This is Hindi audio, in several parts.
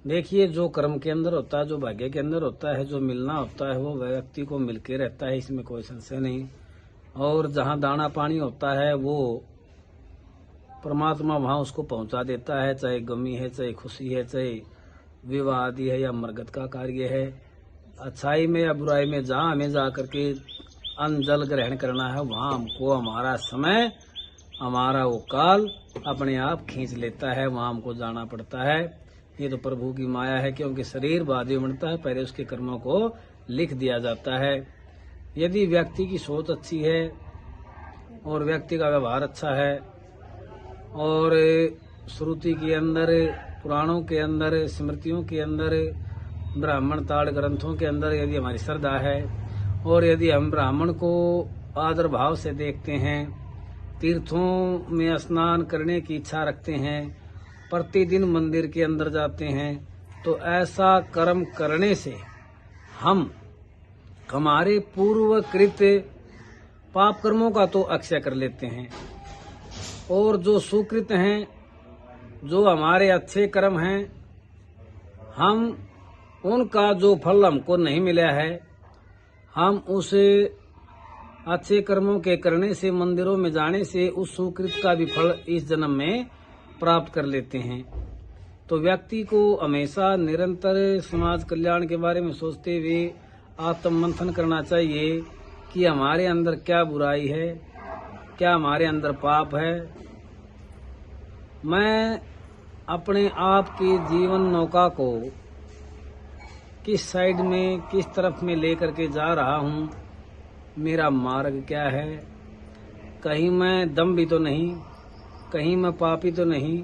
देखिए, जो कर्म के अंदर होता है, जो भाग्य के अंदर होता है, जो मिलना होता है वो व्यक्ति को मिलके रहता है, इसमें कोई संशय नहीं। और जहाँ दाना पानी होता है वो परमात्मा वहाँ उसको पहुँचा देता है, चाहे गमी है, चाहे खुशी है, चाहे विवाह आदि है या मरगत का कार्य है, अच्छाई में या बुराई में, जहाँ हमें जा करके अन्न जल ग्रहण करना है वहाँ हमको हमारा समय, हमारा वो काल अपने आप खींच लेता है, वहाँ हमको जाना पड़ता है। ये तो प्रभु की माया है, क्योंकि शरीर बाद में बनता है, पहले उसके कर्मों को लिख दिया जाता है। यदि व्यक्ति की सोच अच्छी है और व्यक्ति का व्यवहार अच्छा है और श्रुति के अंदर, पुराणों के अंदर, स्मृतियों के अंदर, ब्राह्मण ताड़ ग्रंथों के अंदर यदि हमारी श्रद्धा है और यदि हम ब्राह्मण को आदर भाव से देखते हैं, तीर्थों में स्नान करने की इच्छा रखते हैं, प्रतिदिन मंदिर के अंदर जाते हैं, तो ऐसा कर्म करने से हम हमारे पूर्वकृत पाप कर्मों का तो अक्षय कर लेते हैं, और जो सुकृत हैं, जो हमारे अच्छे कर्म हैं, हम उनका जो फल हमको नहीं मिला है, हम उस अच्छे कर्मों के करने से, मंदिरों में जाने से उस सुकृत का भी फल इस जन्म में प्राप्त कर लेते हैं। तो व्यक्ति को हमेशा निरंतर समाज कल्याण के बारे में सोचते हुए आत्म मंथन करना चाहिए कि हमारे अंदर क्या बुराई है, क्या हमारे अंदर पाप है। मैं अपने आप के जीवन नौका को किस साइड में, किस तरफ में लेकर के जा रहा हूँ, मेरा मार्ग क्या है। कहीं मैं दम्भी तो नहीं, कहीं मैं पापी तो नहीं,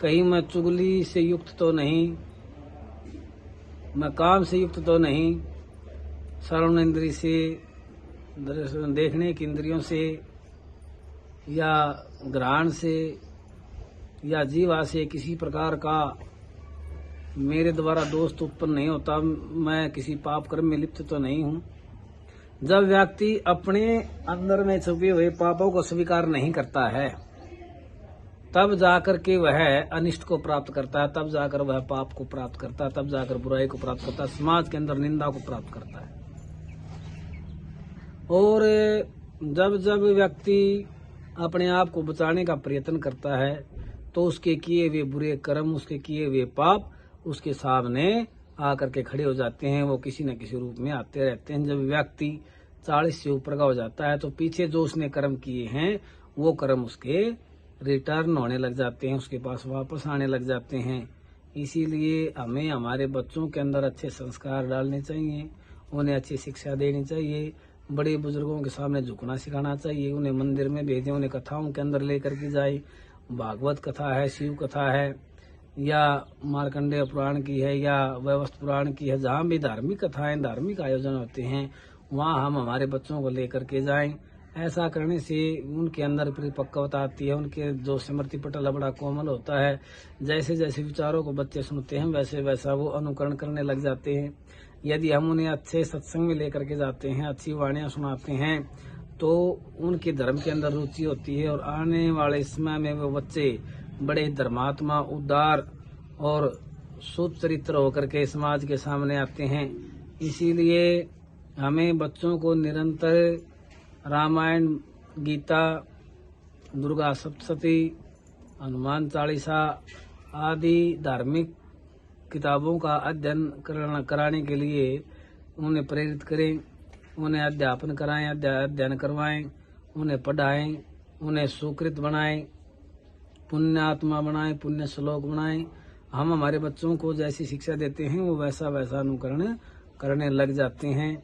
कहीं मैं चुगली से युक्त तो नहीं, मैं काम से युक्त तो नहीं, श्रवण इंद्रिय से, देखने की इंद्रियों से या घ्राण से या जीवा से किसी प्रकार का मेरे द्वारा दोष उत्पन्न नहीं होता, मैं किसी पाप कर्म में लिप्त तो नहीं हूँ। जब व्यक्ति अपने अंदर में छुपे हुए पापों को स्वीकार नहीं करता है, तब जाकर के वह अनिष्ट को प्राप्त करता है, तब जाकर वह पाप को प्राप्त करता है, तब जाकर बुराई को प्राप्त करता है, समाज के अंदर निंदा को प्राप्त करता है। और जब जब व्यक्ति अपने आप को बचाने का प्रयत्न करता है, तो उसके किए हुए बुरे कर्म, उसके किए हुए पाप उसके सामने आकर के खड़े हो जाते हैं। वो किसी न किसी रूप में आते रहते हैं। जब व्यक्ति 40 से ऊपर का हो जाता है, तो पीछे जो उसने कर्म किए हैं वो कर्म उसके रिटर्न होने लग जाते हैं, उसके पास वापस आने लग जाते हैं। इसीलिए हमें हमारे बच्चों के अंदर अच्छे संस्कार डालने चाहिए, उन्हें अच्छी शिक्षा देनी चाहिए, बड़े बुजुर्गों के सामने झुकना सिखाना चाहिए, उन्हें मंदिर में भेजें, उन्हें कथाओं के अंदर लेकर के जाए। भागवत कथा है, शिव कथा है, या मार्कंडेय पुराण की है, या व्यवस्थ पुराण की है, जहाँ भी धार्मिक कथाएं, धार्मिक आयोजन होते हैं, वहाँ हम हमारे बच्चों को लेकर के जाएं। ऐसा करने से उनके अंदर परिपक्वता आती है, उनके जो स्मृति पटल बड़ा कोमल होता है। जैसे जैसे विचारों को बच्चे सुनते हैं, वैसे वैसा वो अनुकरण करने लग जाते हैं। यदि हम उन्हें अच्छे सत्संग में लेकर के जाते हैं, अच्छी वाणियाँ सुनाते हैं, तो उनके धर्म के अंदर रुचि होती है, और आने वाले समय में वो बच्चे बड़े धर्मात्मा, उदार और शुद्ध चरित्र होकर के समाज के सामने आते हैं। इसीलिए हमें बच्चों को निरंतर रामायण, गीता, दुर्गा सप्तशती, हनुमान चालीसा आदि धार्मिक किताबों का अध्ययन कराने के लिए उन्हें प्रेरित करें, उन्हें अध्यापन कराएं, अध्ययन करवाएं, उन्हें पढ़ाएं, उन्हें सुकृत बनाएं, पुण्यात्मा बनाएं, पुण्य श्लोक बनाएं। हम हमारे बच्चों को जैसी शिक्षा देते हैं वो वैसा वैसा अनुकरण करने लग जाते हैं।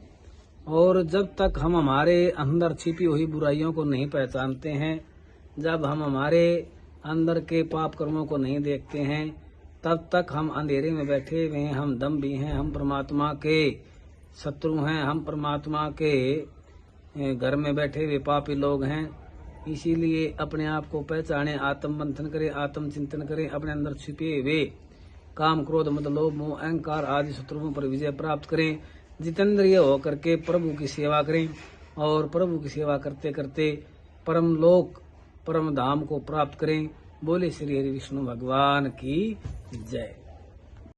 और जब तक हम हमारे अंदर छिपी हुई बुराइयों को नहीं पहचानते हैं, जब हम हमारे अंदर के पाप कर्मों को नहीं देखते हैं, तब तक हम अंधेरे में बैठे हुए हैं, हम दम्भी हैं, हम परमात्मा के शत्रु हैं, हम परमात्मा के घर में बैठे हुए पापी लोग हैं। इसीलिए अपने आप को पहचाने, आत्म मंथन करें, आत्म चिंतन करें, अपने अंदर छिपे हुए काम, क्रोध, मद, लोभ, मोह, अहंकार आदि शत्रुओं पर विजय प्राप्त करें। जितेंद्रिय होकर के प्रभु की सेवा करें, और प्रभु की सेवा करते करते परम लोक, परम धाम को प्राप्त करें। बोले श्री हरि विष्णु भगवान की जय।